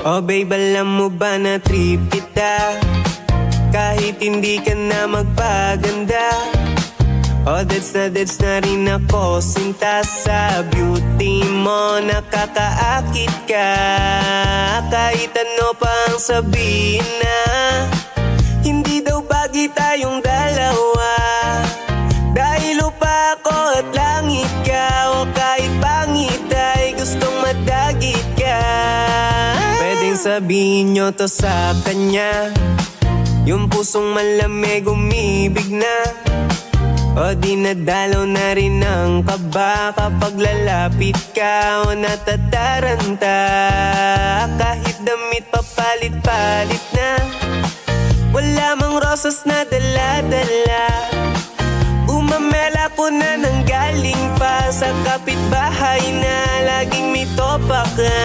Oh babe, alam mo ba na trip kita kahit hindi ka na magpaganda. Oh that's na rin ako sinta sa beauty mo. Nakakaakit ka kahit ano pang sabihin na hindi daw bagay tayong dalawa. Dahil lupa ako at langit ka. O kahit pangit ay gustong madagit ka. Pwedeng sabihin nyo to sa kanya, yung pusong malamig umibig na. O dinadalaw na rin ang kaba kapag lalapit ka o natataranta. Kahit damit papalit-palit na, wala mang rosas na dala-dala. Umamela ko na nang galing pa sa kapitbahay na laging may topak ka.